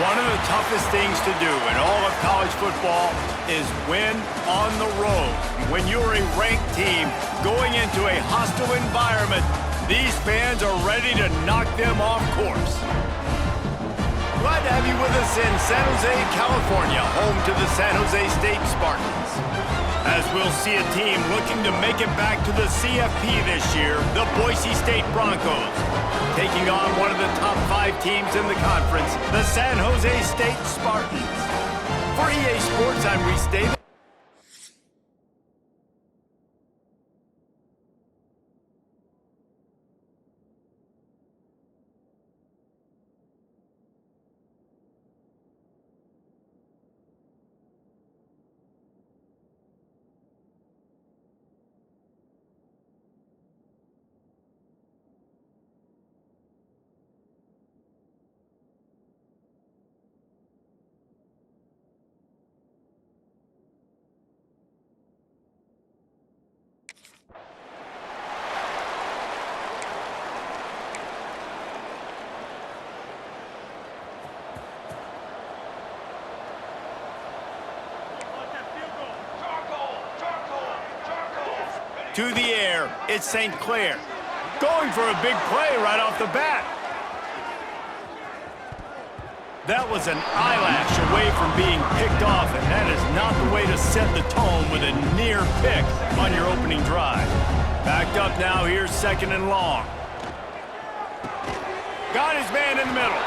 One of the toughest things to do in all of college football is win on the road. When you're a ranked team going into a hostile environment, these fans are ready to knock them off course. Glad to have you with us in San Jose, California, home to the San Jose State Spartans. As we'll see a team looking to make it back to the CFP this year, the Boise State Broncos, taking on one of the top 5 teams in the conference, the San Jose State Spartans. For EA Sports, I'm Reese Davis. To the air, it's St. Clair. Going for a big play right off the bat. That was an eyelash away from being picked off, and that is not the way to set the tone with a near pick on your opening drive. Backed up now, here's 2nd and long. Got his man in the middle.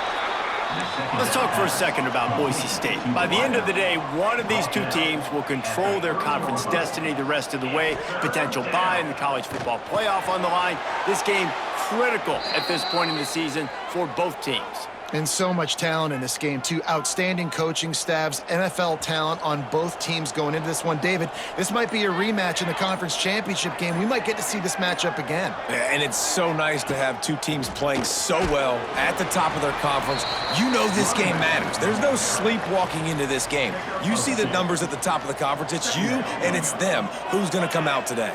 Let's talk for a second about Boise State. By the end of the day, one of these two teams will control their conference destiny the rest of the way. Potential bye in the college football playoff on the line. This game critical at this point in the season for both teams. And so much talent in this game, too. Outstanding coaching staffs, NFL talent on both teams going into this one. David, this might be a rematch in the conference championship game. We might get to see this matchup again. And it's so nice to have two teams playing so well at the top of their conference. You know this game matters. There's no sleepwalking into this game. You see the numbers at the top of the conference. It's you and it's them. Who's going to come out today?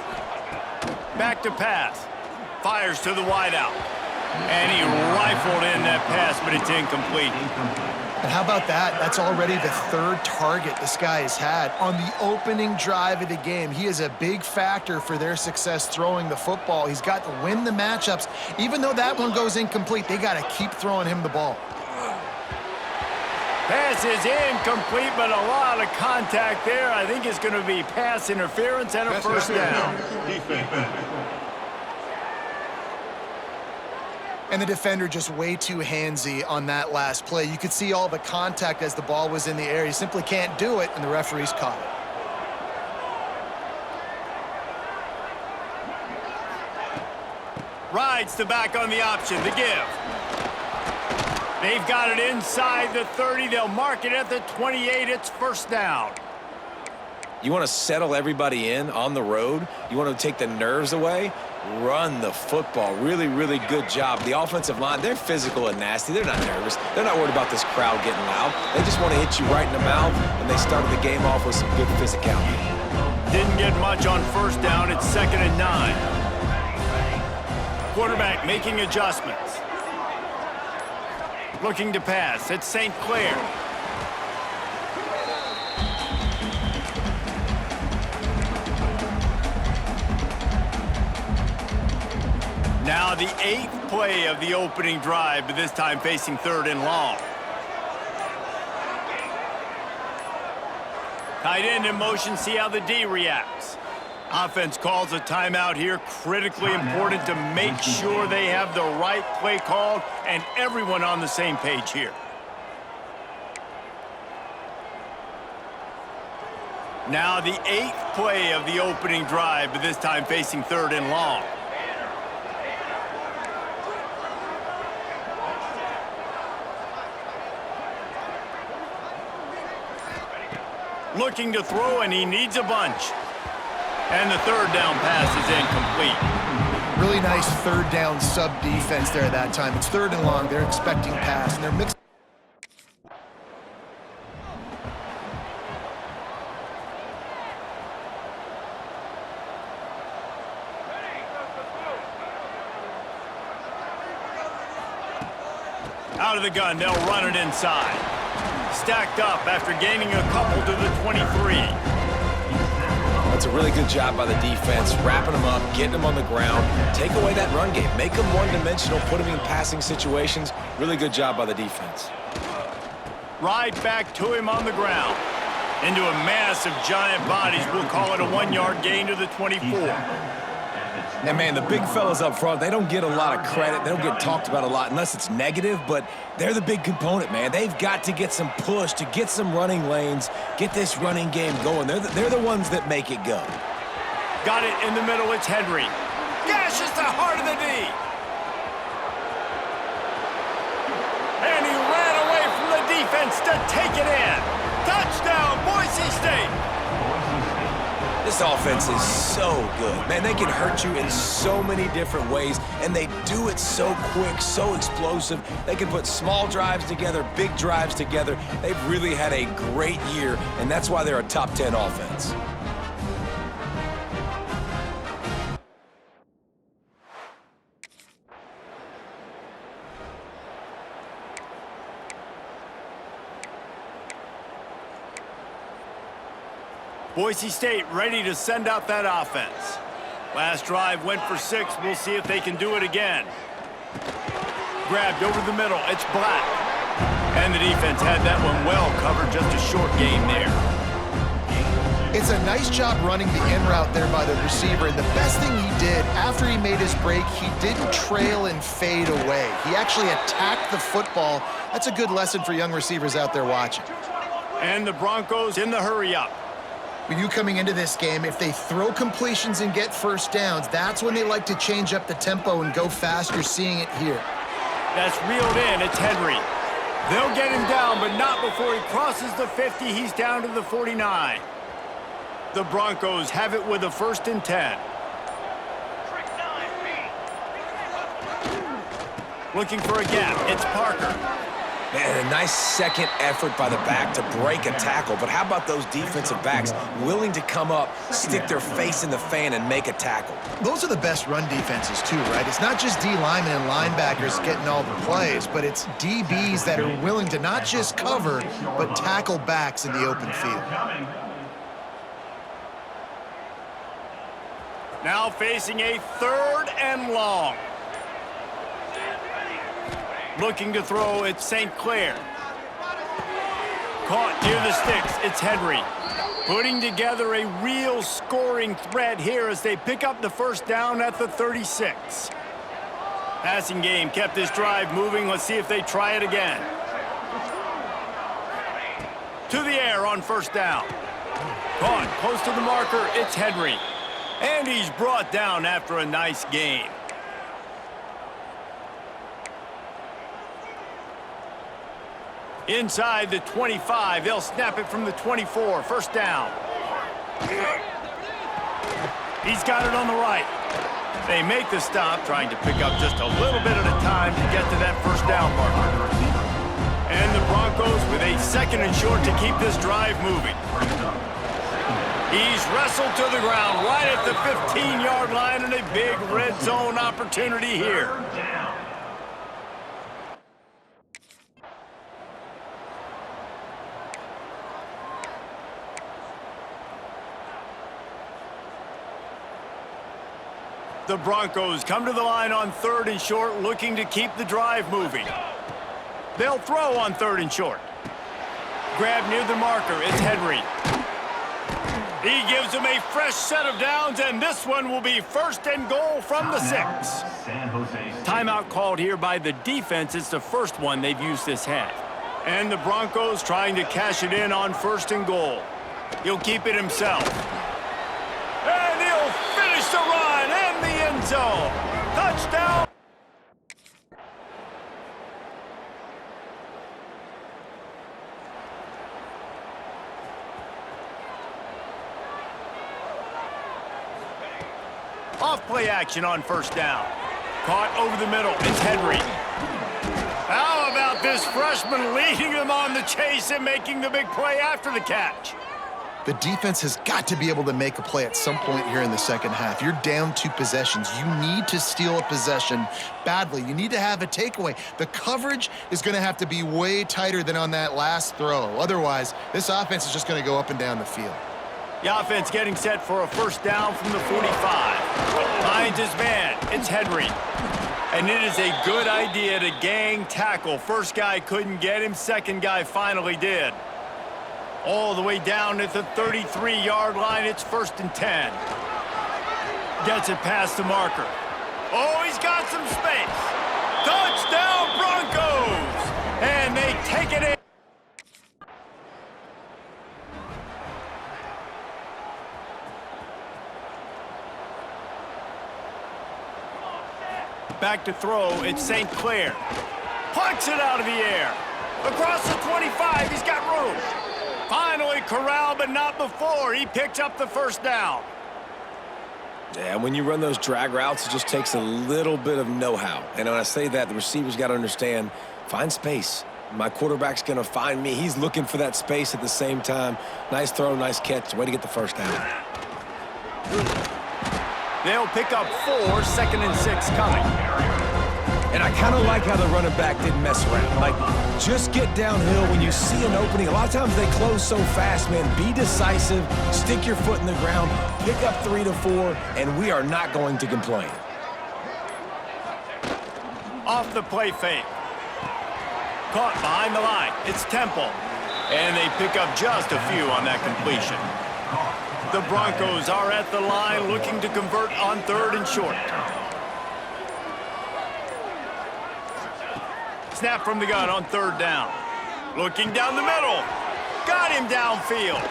Back to pass. Fires to the wideout. And he rifled in that pass, but it's incomplete. And how about that? That's already the 3rd target this guy has had on the opening drive of the game. He is a big factor for their success throwing the football. He's got to win the matchups. Even though that one goes incomplete, they got to keep throwing him the ball. Pass is incomplete, but a lot of contact there. I think it's going to be pass interference and a first down. And the defender just way too handsy on that last play. You could see all the contact as the ball was in the air. He simply can't do it, and the referees caught it. Rides the back on the option, the give. They've got it inside the 30. They'll mark it at the 28. It's first down. You want to settle everybody in on the road? You want to take the nerves away? Run the football. Really, really good job. The offensive line, they're physical and nasty. They're not nervous. They're not worried about this crowd getting loud. They just want to hit you right in the mouth, and they started the game off with some good physicality. Didn't get much on first down. It's 2nd and 9. Quarterback making adjustments. Looking to pass. It's St. Clair. Now the 8th play of the opening drive, but this time facing 3rd and long. Tight end in motion, see how the D reacts. Offense calls a timeout here. Critically important to make sure they have the right play called and everyone on the same page here. Now the 8th play of the opening drive, but this time facing 3rd and long. Looking to throw, and he needs a bunch. And the 3rd down pass is incomplete. Really nice 3rd down sub-defense there that time. It's 3rd and long. They're expecting pass, and they're mixing. Out of the gun, they'll run it inside. stacked up after gaining a couple to the 23. That's a really good job by the defense, wrapping them up, getting them on the ground, take away that run game, make them one-dimensional, put them in passing situations. Really good job by the defense. Right back to him on the ground. Into a mass of giant bodies. We'll call it a 1-yard gain to the 24. And, man, the big fellas up front, they don't get a lot of credit. They don't get talked about a lot unless it's negative, but they're the big component, man. They've got to get some push, to get some running lanes, get this running game going. They're the ones that make it go. Got it in the middle. It's Henry. Gashes the heart of the D. And he ran away from the defense to take it in. Touchdown, Boise State. This offense is so good. Man, they can hurt you in so many different ways, and they do it so quick, so explosive. They can put small drives together, big drives together. They've really had a great year, and that's why they're a top 10 offense. Boise State ready to send out that offense. Last drive went for 6. We'll see if they can do it again. Grabbed over the middle. It's Black. And the defense had that one well covered. Just a short game there. It's a nice job running the in route there by the receiver. And the best thing he did after he made his break, he didn't trail and fade away. He actually attacked the football. That's a good lesson for young receivers out there watching. And the Broncos in the hurry-up. When you coming into this game, if they throw completions and get first downs, that's when they like to change up the tempo and go fast. You're seeing it here. That's reeled in. It's Henry. They'll get him down, but not before he crosses the 50. He's down to the 49. The Broncos have it with a 1st and 10. Looking for a gap. It's Parker. Man, a nice second effort by the back to break a tackle. But how about those defensive backs willing to come up, stick their face in the fan, and make a tackle? Those are the best run defenses, too, right? It's not just D linemen and linebackers getting all the plays, but it's DBs that are willing to not just cover, but tackle backs in the open field. Now facing a 3rd and long. Looking to throw, it's St. Clair. Caught near the sticks, it's Henry. Putting together a real scoring threat here as they pick up the 1st down at the 36. Passing game kept this drive moving. Let's see if they try it again. To the air on 1st down. Caught close to the marker, it's Henry. And he's brought down after a nice gain. Inside the 25, they'll snap it from the 24. 1st down. He's got it on the right. They make the stop, trying to pick up just a little bit at a time to get to that 1st down marker. And the Broncos with a 2nd and short to keep this drive moving. He's wrestled to the ground right at the 15-yard line, and a big red zone opportunity here. The Broncos come to the line on 3rd and short, looking to keep the drive moving. They'll throw on 3rd and short. Grab near the marker, it's Henry. He gives them a fresh set of downs, and this one will be 1st and goal from the 6. Timeout called here by the defense. It's the 1st one they've used this half. And the Broncos trying to cash it in on 1st and goal. He'll keep it himself. And he'll finish the run and the end zone. Touchdown. Off play action on 1st down. Caught over the middle. It's Henry. How about this freshman leading them on the chase and making the big play after the catch? The defense has got to be able to make a play at some point here in the second half. You're down 2 possessions. You need to steal a possession badly. You need to have a takeaway. The coverage is going to have to be way tighter than on that last throw. Otherwise, this offense is just going to go up and down the field. The offense getting set for a first down from the 45. Finds his man. It's Henry. And it is a good idea to gang tackle. First guy couldn't get him. Second guy finally did. All the way down at the 33-yard line. It's 1st and 10. Gets it past the marker. Oh, he's got some space. Touchdown, Broncos! And they take it in. Back to throw, it's St. Clair. Plucks it out of the air. Across the 25, he's got room. Finally corralled, but not before. He picks up the first down. Yeah, when you run those drag routes, it just takes a little bit of know-how. And when I say that, the receivers got to understand, find space. My quarterback's going to find me. He's looking for that space at the same time. Nice throw, nice catch. Way to get the first down. They'll pick up 4, 2nd and 6 coming. And I kind of like how the running back didn't mess around. Like, just get downhill when you see an opening. A lot of times they close so fast, man. Be decisive, stick your foot in the ground, pick up 3 to 4, and we are not going to complain. Off the play fake. Caught behind the line. It's Temple. And they pick up just a few on that completion. The Broncos are at the line looking to convert on 3rd and short. Snap from the gun on 3rd down. Looking down the middle. Got him downfield.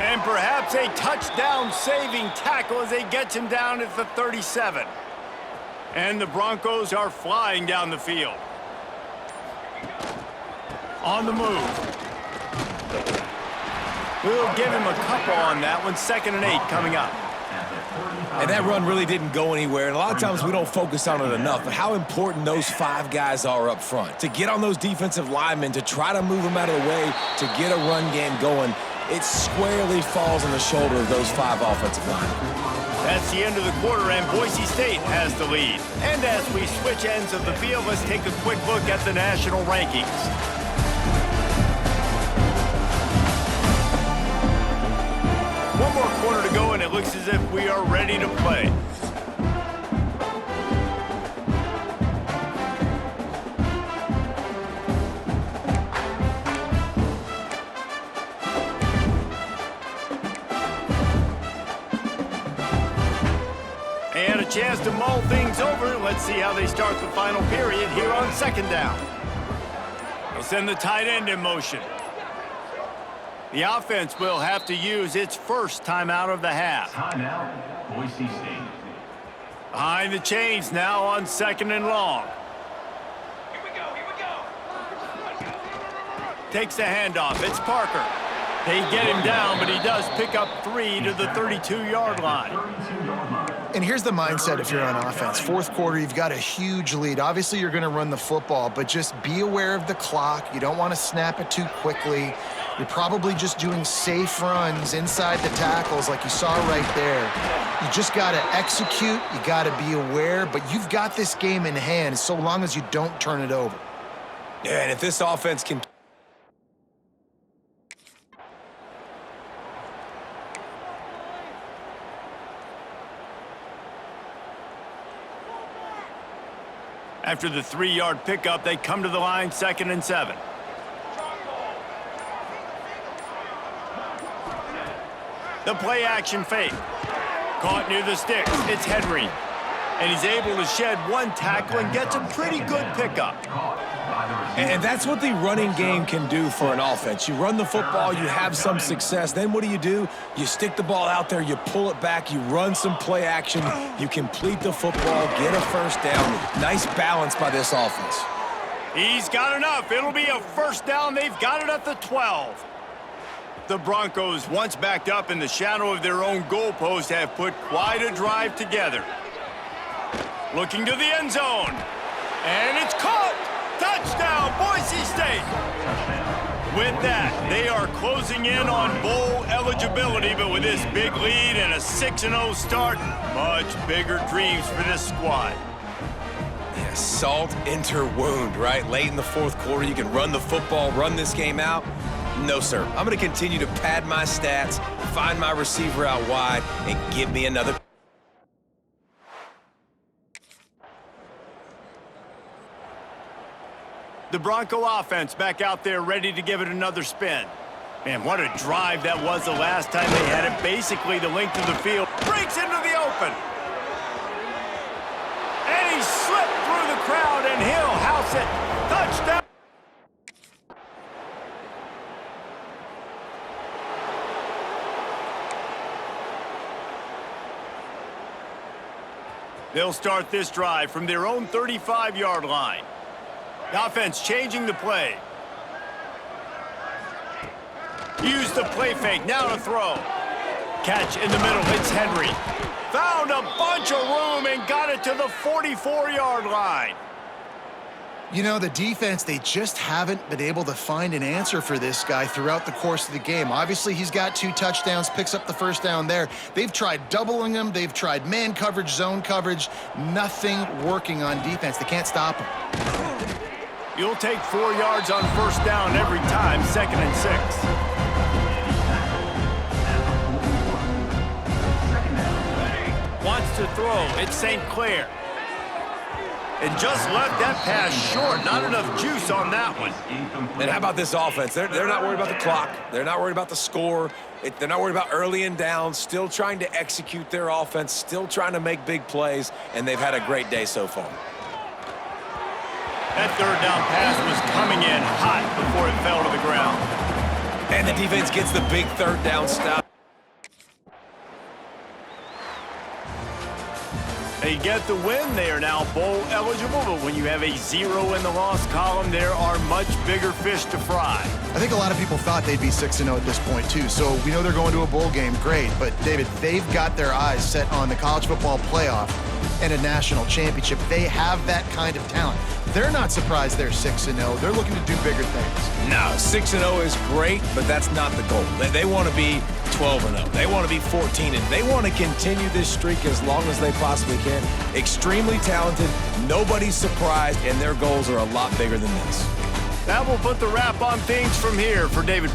And perhaps a touchdown-saving tackle as they get him down at the 37. And the Broncos are flying down the field. On the move. We'll give him a couple on that one. 2nd and 8 coming up. And that run really didn't go anywhere. And a lot of times we don't focus on it enough, but how important those 5 guys are up front. To get on those defensive linemen, to try to move them out of the way, to get a run game going, it squarely falls on the shoulder of those 5 offensive linemen. That's the end of the quarter, and Boise State has the lead. And as we switch ends of the field, let's take a quick look at the national rankings. One more quarter to go, and it looks as if we are ready to play. And a chance to mull things over. Let's see how they start the final period here on 2nd down. They'll send the tight end in motion. The offense will have to use its first timeout of the half. Timeout, Boise State. Behind the chains now on 2nd and long. Here we go. Takes the handoff. It's Parker. They get him down, but he does pick up 3 to the 32-yard line. And here's the mindset if you're on offense. 4th quarter, you've got a huge lead. Obviously, you're going to run the football, but just be aware of the clock. You don't want to snap it too quickly. You're probably just doing safe runs inside the tackles like you saw right there. You just got to execute. You got to be aware, but you've got this game in hand so long as you don't turn it over. Yeah, and if this offense can... After the 3-yard pickup, they come to the line, 2nd and 7. The play action fake. Caught near the sticks. It's Henry. And he's able to shed 1 tackle and gets a pretty good pickup. And that's what the running game can do for an offense. You run the football, you have some success. Then what do? You stick the ball out there, you pull it back, you run some play action, you complete the football, get a first down. Nice balance by this offense. He's got enough. It'll be a first down. They've got it at the 12. The Broncos, once backed up in the shadow of their own goalpost, have put quite a drive together. Looking to the end zone. And it's caught. Touchdown, Boise State. With that, they are closing in on bowl eligibility. eligibility, but with this big lead and a 6-0 start, much bigger dreams for this squad. Yeah, salt into wound, right? Late in the fourth quarter, you can run the football, run this game out. No, sir. I'm going to continue to pad my stats, find my receiver out wide, and give me another. The Bronco offense back out there ready to give it another spin. Man, what a drive that was the last time they had it. Basically the length of the field. Breaks into the open. And he slipped through the crowd, and he'll house it. Touchdown. They'll start this drive from their own 35-yard line. The offense changing the play. Use the play fake, now to throw. Catch in the middle, it's Henry. Found a bunch of room and got it to the 44-yard line. You know, the defense, they just haven't been able to find an answer for this guy throughout the course of the game. Obviously, he's got 2 touchdowns, picks up the first down there. They've tried doubling him. They've tried man coverage, zone coverage. Nothing working on defense. They can't stop him. You'll take 4 yards on first down every time, 2nd and 6. Wants to throw, it's St. Clair. And just left that pass short. Not enough juice on that one. And how about this offense? They're not worried about the clock. They're not worried about the score. They're not worried about early and down. Still trying to execute their offense. Still trying to make big plays. And they've had a great day so far. That third down pass was coming in hot before it fell to the ground. And the defense gets the big third down stop. They get the win. They are now bowl eligible, but when you have a 0 in the loss column, there are much bigger fish to fry. I think a lot of people thought they'd be 6-0 at this point, too. So we know they're going to a bowl game. Great. But, David, they've got their eyes set on the college football playoff and a national championship. They have that kind of talent. They're not surprised they're 6-0. They're looking to do bigger things. No, 6-0 is great, but that's not the goal. They want to be 12-0. They want to be 14-0. They want to continue this streak as long as they possibly can. Extremely talented. Nobody's surprised, and their goals are a lot bigger than this. That will put the wrap on things from here for David.